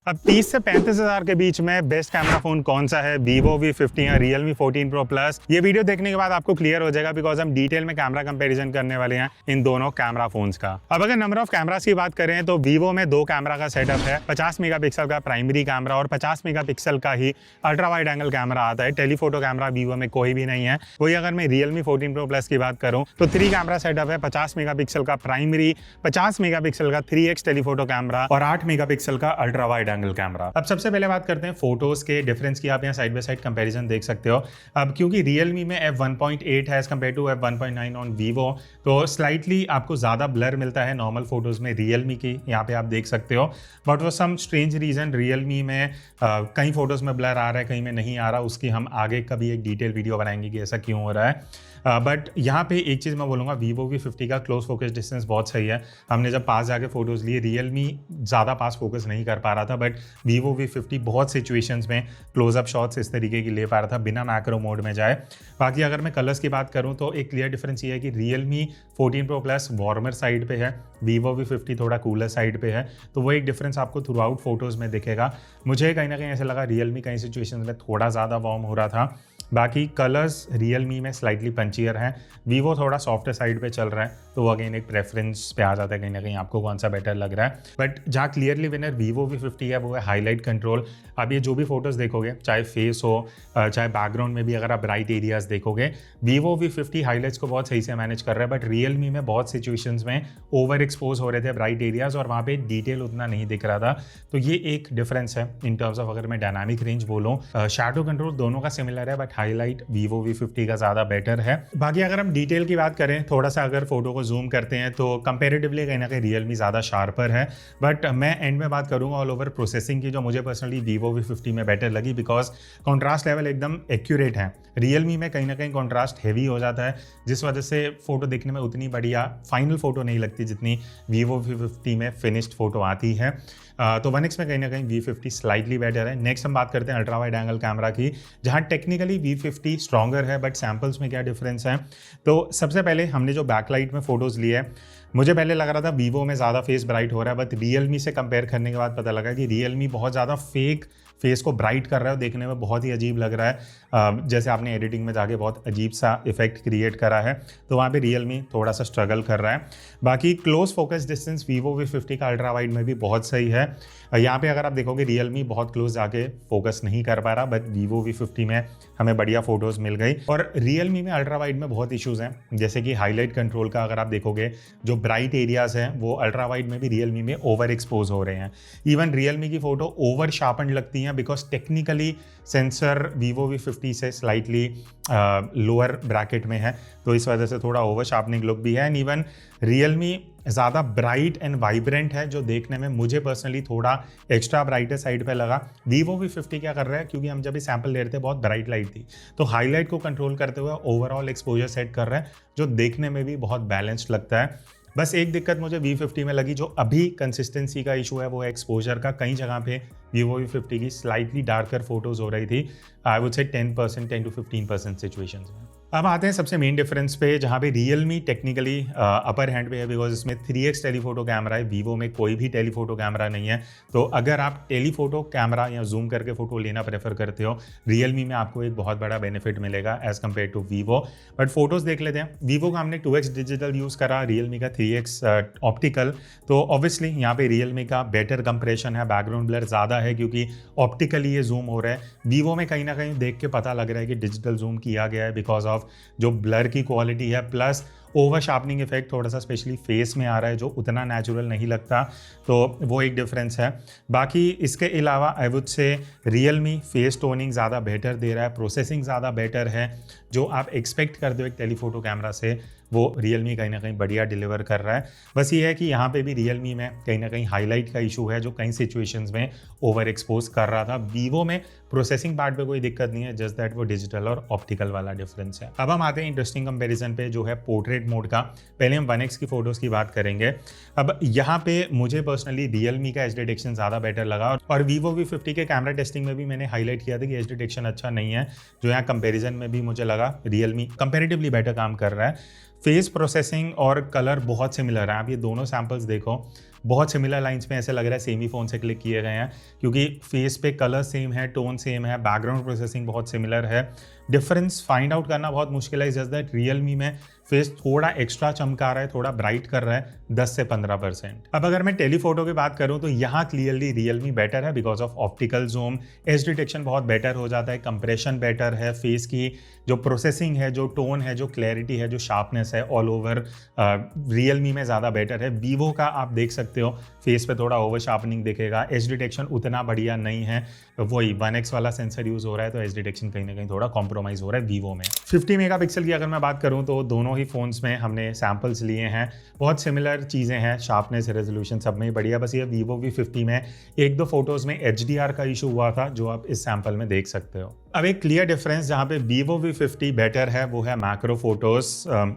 अब 30 से 35 हज़ार के बीच में बेस्ट कैमरा फोन कौन सा है, Vivo V50 या Realme 14 Pro Plus। ये वीडियो देखने के बाद आपको क्लियर हो जाएगा बिकॉज हम डिटेल में कैमरा कंपैरिजन करने वाले हैं इन दोनों कैमरा फोन्स का। अब अगर नंबर ऑफ कैमरास की बात करें तो Vivo में 2 कैमरा का सेटअप है, 50 मेगापिक्सल का प्राइमरी कैमरा और 50 मेगापिक्सल का ही अल्ट्रा वाइड एंगल कैमरा आता है। टेलीफोटो कैमरा Vivo में कोई भी नहीं है। वही अगर मैं Realme 14 Pro Plus की बात करूं तो 3 कैमरा सेटअप है, 50 मेगापिक्सल का प्राइमरी, 50 मेगापिक्सल का 3x टेलीफोटो कैमरा और 8 मेगापिक्सल का अल्ट्रा वाइड एंगल कैमरा। अब सबसे पहले बात करते हैं फोटोज के डिफरेंस की। आप यहाँ साइड बाय साइड कंपैरिजन देख सकते हो। अब क्योंकि Realme में f1.8 है as compare to f1.9 on Vivo, तो स्लाइटली आपको ज़्यादा ब्लर मिलता है नॉर्मल फोटोज में Realme की, यहाँ पे आप देख सकते हो। बट वो सम स्ट्रेंज रीज़न Realme में कई फोटोज़ में ब्लर आ रहा है, कहीं में नहीं आ रहा। उसकी हम आगे कभी एक डिटेल वीडियो बनाएंगे कि ऐसा क्यों हो रहा है। बट यहाँ पे एक चीज़ मैं बोलूँगा, Vivo V50 का क्लोज फोकस डिस्टेंस बहुत सही है। हमने जब पास जाके फोटोज़ लिए, Realme ज़्यादा पास फोकस नहीं कर पा रहा था, बट Vivo V50 बहुत सिचुएशंस में क्लोजअप शॉट्स इस तरीके की ले पा रहा था बिना मैक्रो मोड में जाए। बाकी अगर मैं कलर्स की बात करूँ तो एक क्लियर डिफरेंस ये है कि Realme 14 Pro Plus warmer side पे है, Vivo V50 थोड़ा कूलर साइड पे है। तो वो एक डिफरेंस आपको थ्रू आउट फोटोज़ में दिखेगा। मुझे कहीं ना कहीं ऐसा लगा Realme कई सिचुएशंस में थोड़ा ज़्यादा वार्म हो रहा था। बाकी कलर्स Realme में स्लाइटली पंचियर हैं, Vivo थोड़ा सॉफ्टर साइड पे चल रहा है। तो वो अगेन एक प्रेफरेंस पे आ जाता है कहीं ना कहीं आपको कौन सा बेटर लग रहा है। बट जहाँ क्लियरली विनर Vivo V50 है वो है हाईलाइट कंट्रोल। अब ये जो भी फोटोज़ देखोगे, चाहे फेस हो चाहे बैकग्राउंड में भी अगर आप ब्राइट एरियाज देखोगे, Vivo V50 हाईलाइट्स को बहुत सही से मैनेज कर रहा है। बट Realme में बहुत सिचुएशंस में ओवर एक्सपोज हो रहे थे ब्राइट एरियाज और वहाँ पे डिटेल उतना नहीं दिख रहा था। तो ये एक डिफरेंस है इन टर्म्स ऑफ अगर मैं डायनामिक रेंज बोलूँ। शैडो कंट्रोल दोनों का सिमिलर है, बट हाईलाइट Vivo V50 का ज़्यादा बेटर है। बाकी अगर हम डिटेल की बात करें, थोड़ा सा अगर फोटो को जूम करते हैं तो कंपेरेटिवली कहीं ना कहीं Realme ज़्यादा शार्पर है। बट मैं एंड में बात करूँगा ऑल ओवर प्रोसेसिंग की, जो मुझे पर्सनली Vivo V50 में बेटर लगी बिकॉज कॉन्ट्रास्ट लेवल एकदम एक्यूरेट है। Realme में कहीं ना कहीं कॉन्ट्रास्ट हैवी हो जाता है, जिस वजह से फोटो देखने में उतनी बढ़िया फाइनल फोटो नहीं लगती जितनी Vivo V50 में फिनिश्ड फोटो आती है। तो 1x में कहीं ना कहीं V50 स्लाइटली बेटर है। नेक्स्ट हम बात करते हैं अल्ट्रा वाइड एंगल कैमरा की, जहां टेक्निकली V50 स्ट्रॉन्गर है, बट सैम्पल्स में क्या डिफरेंस है। तो सबसे पहले हमने जो बैकलाइट में फोटोज़ लिए है, मुझे पहले लग रहा था Vivo में ज़्यादा फेस ब्राइट हो रहा है, बट Realme से कंपेयर करने के बाद पता लगा कि Realme बहुत ज़्यादा फेक फेस को ब्राइट कर रहा है, देखने में बहुत ही अजीब लग रहा है। जैसे आपने एडिटिंग में जाके बहुत अजीब सा इफेक्ट क्रिएट करा है, तो वहाँ पे Realme थोड़ा सा स्ट्रगल कर रहा है। बाकी close focus distance Vivo V50 का अल्ट्रा वाइड में भी बहुत सही है। यहाँ पे अगर आप देखोगे Realme बहुत क्लोज जाके फोकस नहीं कर पा रहा, बट Vivo V50 में हमें बढ़िया फोटोज मिल गई। और Realme में अल्ट्रा वाइड में बहुत इश्यूज हैं, जैसे कि हाईलाइट कंट्रोल का अगर आप देखोगे, जो ब्राइट एरियाज हैं वो अल्ट्रा वाइड में भी Realme में ओवर एक्सपोज हो रहे हैं। इवन Realme की फोटो ओवर शार्पन लगती हैं because technically sensor Vivo V50 से स्लाइटली लोअर ब्रैकेट में है, तो इस वजह से थोड़ा ओवर शार्पनिंग लुक भी है। एंड इवन Realme ज़्यादा ब्राइट एंड वाइब्रेंट है, जो देखने में मुझे पर्सनली थोड़ा एक्स्ट्रा ब्राइटर साइड पे लगा। Vivo V50 क्या कर रहा है, क्योंकि हम जब भी सैंपल ले रहे थे बहुत ब्राइट लाइट थी, तो हाईलाइट को कंट्रोल करते हुए ओवरऑल एक्सपोजर सेट कर रहा है, जो देखने में भी बहुत बैलेंस्ड लगता है। बस एक दिक्कत मुझे V50 में लगी, जो अभी कंसिस्टेंसी का इशू है, वो है एक्सपोजर का। कई जगह पे Vivo V50 की स्लाइटली डार्कर फोटोज हो रही थी, I would say 10% 10 to 15% situations में। अब आते हैं सबसे मेन डिफरेंस पे, जहाँ पे Realme टेक्निकली अपर हैंड पे है बिकॉज इसमें 3x टेलीफोटो कैमरा है, Vivo में कोई भी टेलीफोटो कैमरा नहीं है। तो अगर आप टेलीफोटो कैमरा या जूम करके फोटो लेना प्रेफर करते हो, Realme में आपको एक बहुत बड़ा बेनिफिट मिलेगा as compare to Vivo। But photos देख लेते हैं। Vivo का हमने 2x डिजिटल यूज़ करा, Realme का 3x ऑप्टिकल। तो ऑब्वियसली यहाँ पे Realme का बेटर कंप्रेशन है, बैकग्राउंड ब्लर ज़्यादा है क्योंकि ऑप्टिकली ये जूम हो रहा है। Vivo में कहीं ना कहीं देख के पता लग रहा है कि डिजिटल जूम किया गया है बिकॉज ऑफ जो ब्लर की क्वालिटी है, प्लस ओवर शार्पनिंग इफेक्ट थोड़ा सा स्पेशली फेस में आ रहा है, जो उतना नेचुरल नहीं लगता। तो वो एक डिफरेंस है। बाकी इसके अलावा I would say Realme face toning ज़्यादा बेटर दे रहा है, प्रोसेसिंग ज़्यादा बेटर है। जो आप एक्सपेक्ट करते हो एक टेलीफोटो कैमरा से, वो Realme कहीं ना कहीं बढ़िया डिलीवर कर रहा है। बस ये है कि यहाँ पे भी Realme में कहीं ना कहीं हाईलाइट का इशू है, जो कई सिचुएशंस में ओवर एक्सपोज कर रहा था। Vivo में प्रोसेसिंग पार्ट पे कोई दिक्कत नहीं है, जस्ट दैट वो डिजिटल और ऑप्टिकल वाला डिफरेंस है। अब हम आते हैं इंटरेस्टिंग कंपैरिजन पे, जो है पोर्ट्रेट मोड का। पहले हम 1x की फोटोज़ की बात करेंगे। अब यहाँ पे मुझे पर्सनली Realme का एज डिटेक्शन ज़्यादा बेटर लगा, और Vivo V50 के कैमरा टेस्टिंग में भी मैंने हाईलाइट किया था कि एज डिटेक्शन अच्छा नहीं है, जो यहाँ कंपेरिजन में भी मुझे लगा Realme कंपेरेटिवली बेटर काम कर रहा है। फेस प्रोसेसिंग और कलर बहुत सिमिलर है। आप ये दोनों सैंपल्स देखो, बहुत सिमिलर लाइंस पे ऐसे लग रहा है सेम ही फ़ोन से क्लिक किए गए हैं, क्योंकि फेस पे कलर सेम है, टोन सेम है, बैकग्राउंड प्रोसेसिंग बहुत सिमिलर है। डिफरेंस फाइंड आउट करना बहुत मुश्किल है, जस्ट दैट रियलमी में फेस थोड़ा एक्स्ट्रा चमका रहा है, थोड़ा ब्राइट कर रहा है 10 से 15%। अब अगर मैं टेलीफोटो की बात करूं तो यहाँ क्लियरली रियलमी बेटर है because of optical zoom, as detection बहुत बेटर हो जाता है, कंप्रेशन बेटर है, फेस की जो प्रोसेसिंग है, जो टोन है, जो क्लैरिटी है, जो शार्पनेस है, ऑल ओवर रियलमी में ज़्यादा बेटर है। वीवो का आप देख सकते हो फेस पे थोड़ा ओवर शार्पनिंग दिखेगा, एज डिटेक्शन उतना बढ़िया नहीं है, वही 1x वाला सेंसर यूज़ हो रहा है तो एज डिटेक्शन कहीं ना कहीं थोड़ा कॉम्प्रोमाइज़ हो रहा है वीवो में। 50 मेगापिक्सल की अगर मैं बात करूं तो दोनों ही फ़ोन्स में हमने सैम्पल्स लिए हैं, बहुत सिमिलर चीज़ें हैं, शार्पनेस, रेजोल्यूशन सब में ही बढ़िया। बस ये वीवो V50 में एक दो फोटोज़ में HDR का इशू हुआ था जो आप इस सैम्पल में देख सकते हो। अब एक क्लियर डिफरेंस जहाँ पे वीवो V50 बेटर है वो है macro photos.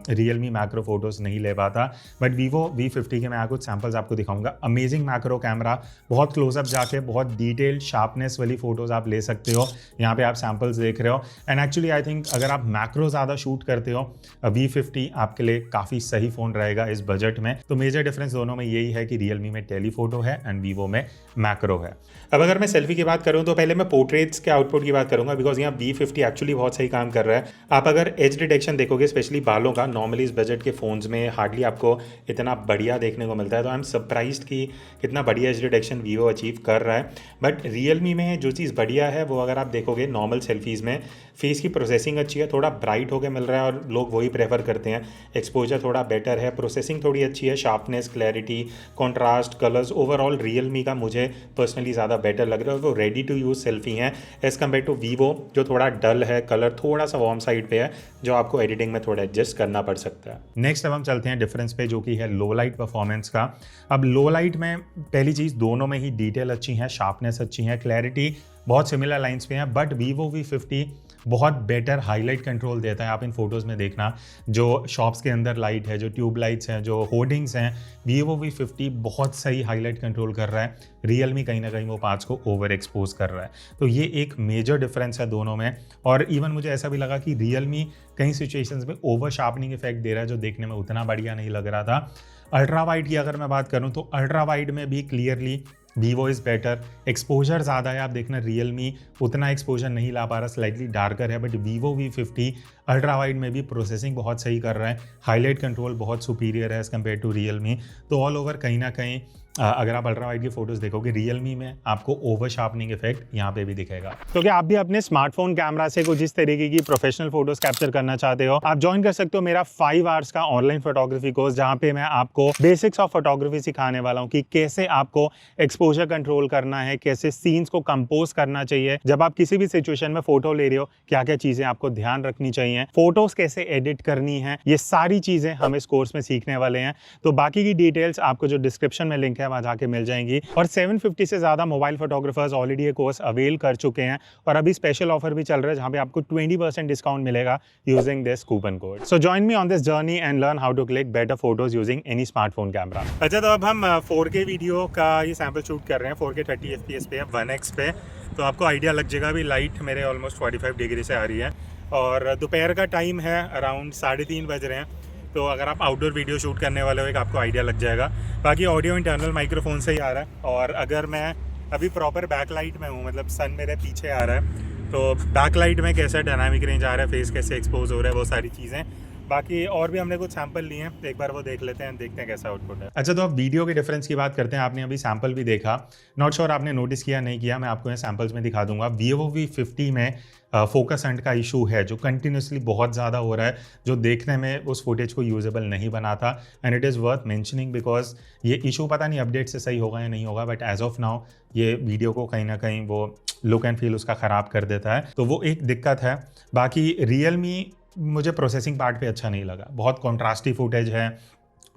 Realme macro photos नहीं ले पाता, बट वीवो V50 के मैं कुछ सैम्पल्स आपको दिखाऊंगा। अमेजिंग मैक्रो कैमरा, बहुत क्लोजअप जाके बहुत डिटेल्ड शार्पनेस वाली फोटोज़ आप ले सकते हो। यहाँ पे आप सैम्पल्स देख रहे हो एंड एक्चुअली आई थिंक अगर आप मैक्रो ज़्यादा शूट करते हो V50 आपके लिए काफ़ी सही फ़ोन रहेगा इस बजट में। तो मेजर डिफरेंस दोनों में यही है कि रियलमी में टेलीफोटो है एंड वीवो में मैक्रो है। अब अगर मैं सेल्फी की बात करूँ तो पहले मैं पोर्ट्रेट्स के आउटपुट की बात करूँगा बिकॉज यहाँ V50 एक्चुअली बहुत सही काम कर रहा है। आप अगर एज डिटेक्शन देखोगे स्पेशली बालों का, नॉर्मली इस बजट के फ़ोन्स में हार्डली आपको इतना बढ़िया देखने को मिलता है, तो आई एम सरप्राइज्ड कि कितना बढ़िया एज डिटेक्शन वीवो अचीव कर रहा है। बट रियलमी में जो चीज़ बढ़िया है वो अगर आप देखोगे नॉर्मल सेल्फीज़ में फेस की प्रोसेसिंग अच्छी है, थोड़ा ब्राइट होकर मिल रहा है और लोग वही प्रेफर करते हैं। एक्सपोजर थोड़ा बेटर है, प्रोसेसिंग थोड़ी अच्छी है, sharpness, clarity, contrast, colours, overall Realme का मुझे पर्सनली ज़्यादा बेटर लग रहा है। वो रेडी टू यूज़ सेल्फी हैं एज़ कम्पेयर टू वीवो जो थोड़ा डल है, कलर थोड़ा सा वार्म साइड पे है, जो आपको एडिटिंग में थोड़ा एडजस्ट करना पड़ सकता है। नेक्स्ट अब हम चलते हैं डिफरेंस पे जो कि है लो लाइट परफॉर्मेंस का। अब लो लाइट में पहली चीज़ दोनों में ही डिटेल अच्छी है, शार्पनेस अच्छी है, क्लैरिटी बहुत सिमिलर लाइंस पे है, बट वीवो V50 बहुत बेटर हाईलाइट कंट्रोल देता है। आप इन फोटोज़ में देखना जो शॉप्स के अंदर लाइट है, जो ट्यूब लाइट्स हैं, जो होर्डिंग्स हैं, वीवो V50 बहुत सही हाईलाइट कंट्रोल कर रहा है। रियलमी कहीं ना कहीं वो पार्ट्स को ओवर एक्सपोज कर रहा है, तो ये एक मेजर डिफरेंस है दोनों में। और इवन मुझे ऐसा भी लगा कि रियलमी कई सिचुएशंस में ओवर शार्पनिंग इफेक्ट दे रहा है जो देखने में उतना बढ़िया नहीं लग रहा था। अल्ट्रा वाइड की अगर मैं बात करूँ तो अल्ट्रा वाइड में भी clearly Vivo is better. Exposure ज़्यादा है, आप देखना रियलमी उतना एक्सपोजर नहीं ला पा रहा, स्लाइटली डार्कर है, but Vivo V50 ultra wide में भी प्रोसेसिंग बहुत सही कर रहा है, हाईलाइट कंट्रोल बहुत सुपीरियर है एज़ कम्पेयर टू रियलमी। तो ऑल ओवर कहीं ना कहीं अगर आप अल्ट्रा वाइड की फोटोज़ देखोगे रियलमी में आपको ओवर शार्पनिंग इफेक्ट यहाँ पे भी दिखेगा। तो क्या आप भी अपने स्मार्टफोन कैमरा से कुछ इस तरीके की प्रोफेशनल फोटोज कैप्चर करना चाहते हो, आप ज्वाइन कर सकते हो मेरा 5 आवर्स का ऑनलाइन फोटोग्राफी कोर्स, जहाँ पे मैं आपको बेसिक्स ऑफ फोटोग्राफी सिखाने वाला हूँ कि कैसे आपको एक्सपोजर कंट्रोल करना है, कैसे सीन्स को कंपोज करना चाहिए, जब आप किसी भी सिचुएशन में फोटो ले रहे हो क्या क्या चीजें आपको ध्यान रखनी चाहिए, फोटोज कैसे एडिट करनी है, ये सारी चीजें हम इस कोर्स में सीखने वाले हैं। तो बाकी की डिटेल्स आपको जो डिस्क्रिप्शन में लिंक है वहां जाके मिल जाएंगी। और 750 से ज्यादा मोबाइल फोटोग्राफर्स ऑलरेडी ये कोर्स अवेल कर चुके हैं और अभी स्पेशल ऑफर भी चल रहा है जहां पे आपको 20% डिस्काउंट मिलेगा using this coupon code. So join me on this journey and learn how to click better photos using any smartphone camera. अच्छा, तो अब हम 4K वीडियो का ये सैंपल शूट कर रहे हैं 4K 30 FPS पे, 1x पे, तो आपको आइडिया लग जाएगा। अभी लाइट मेरे ऑलमोस्ट 45 डिग्री से आ रही है और दोपहर का टाइम है, अराउंड 3:30 बज रहे हैं। तो अगर आप आउटडोर वीडियो शूट करने वाले हो एक आपको आइडिया लग जाएगा। बाकी ऑडियो इंटरनल माइक्रोफोन से ही आ रहा है और अगर मैं अभी प्रॉपर बैक लाइट में हूँ, मतलब सन मेरे पीछे आ रहा है, तो बैक लाइट में कैसा डायनामिक रेंज आ रहा है, फेस कैसे एक्सपोज हो रहा है, वो सारी चीज़ें। बाकी और भी हमने कुछ सैंपल लिए हैं, एक बार वो देख लेते हैं, देखते हैं कैसा आउटपुट है। अच्छा, तो अब वीडियो के डिफरेंस की बात करते हैं। आपने अभी सैंपल भी देखा, नॉट श्योर आपने नोटिस किया नहीं किया, मैं आपको ये सैंपल्स में दिखा दूंगा। वीवो V50 में फोकस हंट का इशू है जो कंटिन्यूसली बहुत ज़्यादा हो रहा है, जो देखने में उस फुटेज को यूजेबल नहीं बनाता। And it is worth mentioning because ये इशू पता नहीं अपडेट से सही होगा या नहीं होगा, बट एज ऑफ नाउ ये वीडियो को कहीं ना कहीं वो लुक एंड फील उसका ख़राब कर देता है, तो वो एक दिक्कत है। बाकी रियलमी मुझे प्रोसेसिंग पार्ट पे अच्छा नहीं लगा, बहुत कॉन्ट्रास्टी फुटेज है।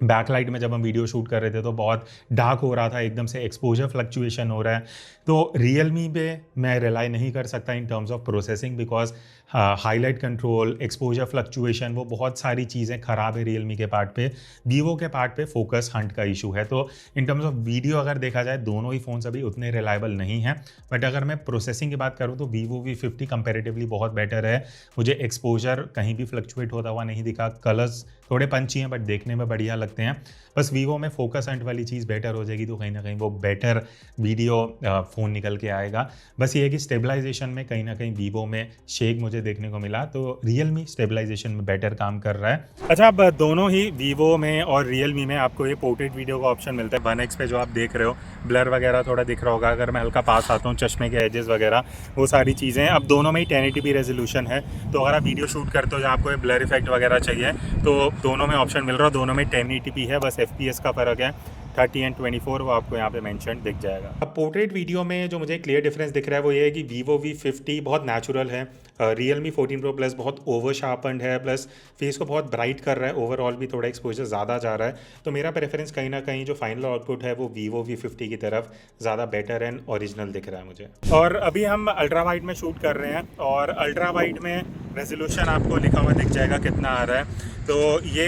बैकलाइट में जब हम वीडियो शूट कर रहे थे तो बहुत डार्क हो रहा था, एकदम से एक्सपोजर फ्लक्चुएशन हो रहा है। तो रियलमी पे मैं रिलाई नहीं कर सकता in terms of processing because highlight control, exposure fluctuation, वो बहुत सारी चीज़ें ख़राब है रियलमी के पार्ट पे। वीवो के पार्ट पे फोकस हंट का इशू है। तो इन टर्म्स ऑफ वीडियो अगर देखा जाए दोनों ही फ़ोन्स अभी उतने रिलायबल नहीं हैं। बट अगर मैं प्रोसेसिंग की बात करूँ तो वीवो V50 कंपेरेटिवली बहुत बेटर है। मुझे एक्सपोजर कहीं भी फ्लक्चुएट होता हुआ नहीं दिखा। कलर्स थोड़े पंची हैं बट देखने में बढ़िया लगते हैं। बस वीवो में फोकस हंट वाली चीज़ बेटर हो जाएगी तो कहीं ना कहीं वो बेटर वीडियो फ़ोन निकल के आएगा। बस ये है कि स्टेबलाइजेशन में कहीं ना कहीं वीवो में शेक मुझे देखने को मिला, तो रियलमी स्टेबलाइजेशन में बेटर काम कर रहा है। अच्छा, अब दोनों ही वीवो में और रियलमी में आपको ये पोर्ट्रेट वीडियो का ऑप्शन मिलता है। 1x पे जो आप देख रहे हो ब्लर वगैरह थोड़ा दिख रहा होगा। अगर मैं हल्का पास आता हूँ, चश्मे के एजेस वगैरह वो सारी चीज़ें, अब दोनों में ही 1080p रेजोल्यूशन है। तो अगर आप वीडियो शूट करते हो जहाँ आपको ब्लर इफेक्ट वगैरह चाहिए तो दोनों में ऑप्शन मिल रहा है। दोनों में 1080p है, बस FPS का फ़र्क है। 30 एंड 24 वो आपको यहाँ पे मेंशन दिख जाएगा। अब पोर्ट्रेट वीडियो में जो मुझे क्लियर डिफरेंस दिख रहा है वो ये है कि वीवो V50 बहुत नेचुरल है, रियलमी 14 Pro Plus बहुत ओवर शार्पन्ड है, प्लस फेस को बहुत ब्राइट कर रहा है, ओवरऑल भी थोड़ा एक्सपोजर ज़्यादा जा रहा है। तो मेरा प्रेफरेंस कहीं ना कहीं जो फाइनल आउटपुट है वो वीवो V50 की तरफ ज़्यादा बेटर एंड ओरिजिनल दिख रहा है मुझे। और अभी हम अल्ट्रा वाइड में शूट कर रहे हैं और अल्ट्रा वाइड में रेजोल्यूशन आपको लिखा हुआ दिख जाएगा कितना आ रहा है। तो ये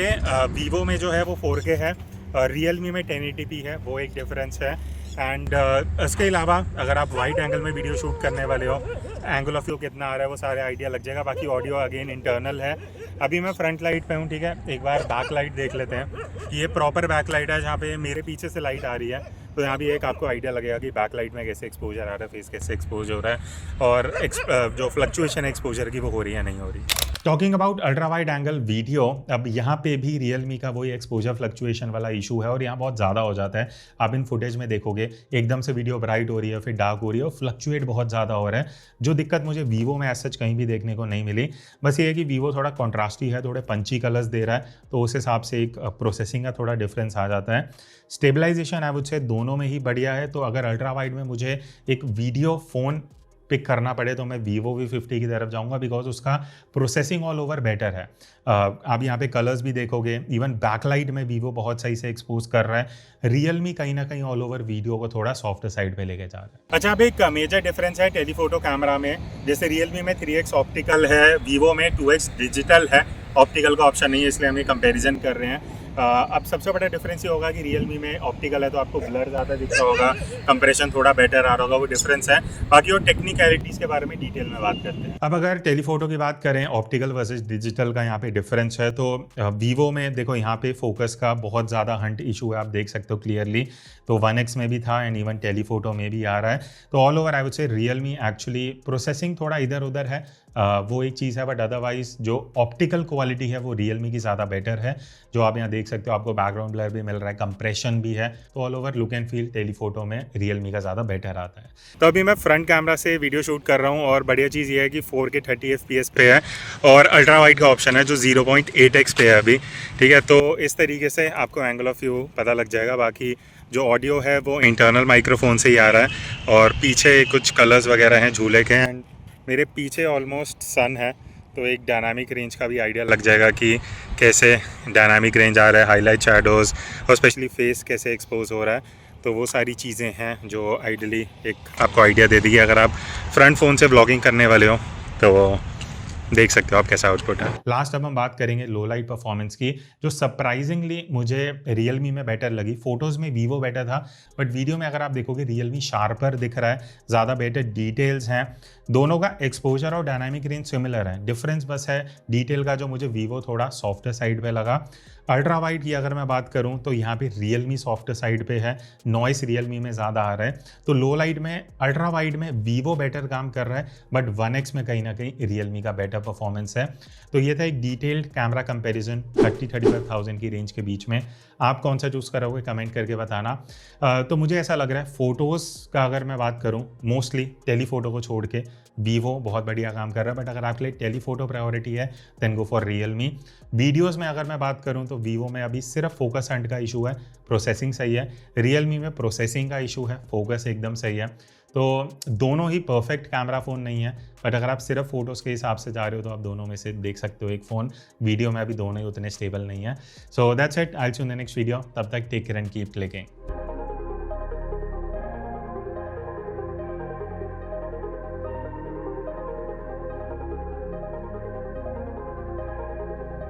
वीवो में जो है वो 4K है, रियलमी में 1080p है, वो एक डिफरेंस है। एंड इसके अलावा अगर आप वाइड एंगल में वीडियो शूट करने वाले हो, एंगल ऑफ व्यू कितना आ रहा है वो सारे आइडिया लग जाएगा। बाकी ऑडियो अगेन इंटरनल है। अभी मैं फ्रंट लाइट पे हूँ, ठीक है। एक बार बैक लाइट देख लेते हैं। ये प्रॉपर बैक लाइट है जहाँ पे मेरे पीछे से लाइट आ रही है, तो यहाँ भी एक आपको आइडिया लगेगा कि बैक लाइट में कैसे एक्सपोजर आ रहा है, फेस कैसे एक्सपोज हो रहा है, और जो फ्लक्चुएशन एक्सपोजर की वो हो रही है नहीं हो रही। Talking about ultra wide angle video, अब यहाँ पे भी रियलमी का वही एक्सपोजर फ्लक्चुएशन वाला इशू है और यहाँ बहुत ज़्यादा हो जाता है। आप इन फुटेज में देखोगे एकदम से वीडियो ब्राइट हो रही है, फिर डार्क हो रही है और फ्लक्चुएट बहुत ज़्यादा हो रहा है, जो दिक्कत मुझे वीवो में एज सच कहीं भी देखने को नहीं मिली। बस ये है कि वीवो थोड़ा कॉन्ट्रास्टी है, थोड़े पंची कलर्स दे रहा है, तो उस हिसाब से एक प्रोसेसिंग का थोड़ा डिफरेंस आ जाता है। स्टेबलाइजेशन आई वुड से दोनों में ही बढ़िया है। तो अगर अल्ट्रा वाइड में मुझे एक वीडियो फ़ोन पिक करना पड़े तो मैं वीवो V50 की तरफ जाऊंगा, बिकॉज उसका प्रोसेसिंग ऑल ओवर बेटर है। आप यहाँ पे कलर्स भी देखोगे, इवन बैकलाइट में वीवो बहुत सही से एक्सपोज कर रहा है। रियलमी कहीं ना कहीं ऑल ओवर वीडियो को थोड़ा सॉफ्ट साइड पे लेके जा रहा है। अच्छा, अब एक मेजर डिफरेंस है टेलीफोटो कैमरा में। जैसे रियलमी में 3x ऑप्टिकल है, वीवो में 2x डिजिटल है, ऑप्टिकल का ऑप्शन नहीं है, इसलिए हम ये कंपेरिजन कर रहे हैं। अब सबसे बड़ा डिफरेंस ये होगा कि रियलमी में ऑप्टिकल है तो आपको ब्लर ज़्यादा दिख रहा होगा, कंप्रेशन थोड़ा बेटर आ रहा होगा, वो डिफरेंस है। बाकी और टेक्निकलिटीज़ के बारे में डिटेल में बात करते हैं। अब अगर टेलीफोटो की बात करें, ऑप्टिकल वर्सेस डिजिटल का यहाँ पे डिफरेंस है। तो वीवो में देखो यहाँ पे फोकस का बहुत ज़्यादा हंट इशू है, आप देख सकते हो क्लियरली। तो 1x में भी था एंड इवन टेलीफोटो में भी आ रहा है। तो all over I would say Realme actually processing थोड़ा इधर उधर है, वो एक चीज़ है, बट अदरवाइज जो ऑप्टिकल क्वालिटी है वो रियलमी की ज़्यादा बेटर है। जो आप यहाँ देख सकते हो, आपको बैकग्राउंड ब्लर भी मिल रहा है, कंप्रेशन भी है, तो all over look and feel telephoto में रियलमी का ज़्यादा बेटर आता है। तो अभी मैं फ्रंट कैमरा से वीडियो शूट कर रहा हूँ और बढ़िया चीज़ ये है कि 4K 30 FPS पे है और अल्ट्रा वाइड का ऑप्शन है जो 0.8x पे है अभी, ठीक है। तो इस तरीके से आपको एंगल ऑफ व्यू पता लग जाएगा। बाकी जो ऑडियो है वो इंटरनल माइक्रोफोन से ही आ रहा है और पीछे कुछ कलर्स वगैरह हैं झूले के, एंड मेरे पीछे ऑलमोस्ट सन है, तो एक डायनामिक रेंज का भी आइडिया लग जाएगा कि कैसे डायनामिक रेंज आ रहा है, हाईलाइट शैडोज़ और स्पेशली फेस कैसे एक्सपोज हो रहा है। तो वो सारी चीज़ें हैं जो आइडियली एक आपको आइडिया दे देगी। अगर आप फ्रंट फ़ोन से ब्लॉगिंग करने वाले हो तो देख सकते हो आप कैसा आउटपुट है। लास्ट अब हम बात करेंगे लो लाइट परफॉर्मेंस की, जो सरप्राइजिंगली मुझे रियलमी में बेटर लगी। फोटोज़ में वीवो बेटर था, बट वीडियो में अगर आप देखोगे रियलमी शार्पर दिख रहा है, ज़्यादा बेटर डिटेल्स हैं। दोनों का एक्सपोजर और डायनामिक रेंज सिमिलर है, डिफरेंस बस है डिटेल का, जो मुझे वीवो थोड़ा सॉफ्टर साइड पे लगा। अल्ट्रा वाइड की अगर मैं बात करूं तो यहाँ पे रियलमी सॉफ्ट साइड पे है, नॉइस रियलमी में ज़्यादा आ रहा है। तो लो लाइट में अल्ट्रा वाइड में वीवो बेटर काम कर रहा है, बट 1x में कहीं ना कहीं रियलमी का बेटर परफॉर्मेंस है। तो ये था एक डिटेल्ड कैमरा कंपैरिजन 30-35,000 की रेंज के बीच में। आप कौन सा चूज़ करोगे कमेंट करके बताना। तो मुझे ऐसा लग रहा है फ़ोटोज़ का अगर मैं बात करूँ, मोस्टली टेलीफोटो को छोड़ के वीवो बहुत बढ़िया काम कर रहा है, बट अगर आपके लिए टेलीफोटो प्रायोरिटी है then go for Realme. Videos में अगर मैं बात करूँ तो वीवो में अभी सिर्फ फोकस हंट का इशू है, प्रोसेसिंग सही है। रियलमी में प्रोसेसिंग का इशू है, फोकस एकदम सही है। तो दोनों ही परफेक्ट कैमरा फ़ोन नहीं है, बट अगर आप सिर्फ फोटोज़ के हिसाब से जा रहे हो तो आप दोनों में से देख सकते हो एक फ़ोन। वीडियो में अभी दोनों ही उतने स्टेबल नहीं है। So that's it, I will see you in the next video. तब तक take care and keep clicking.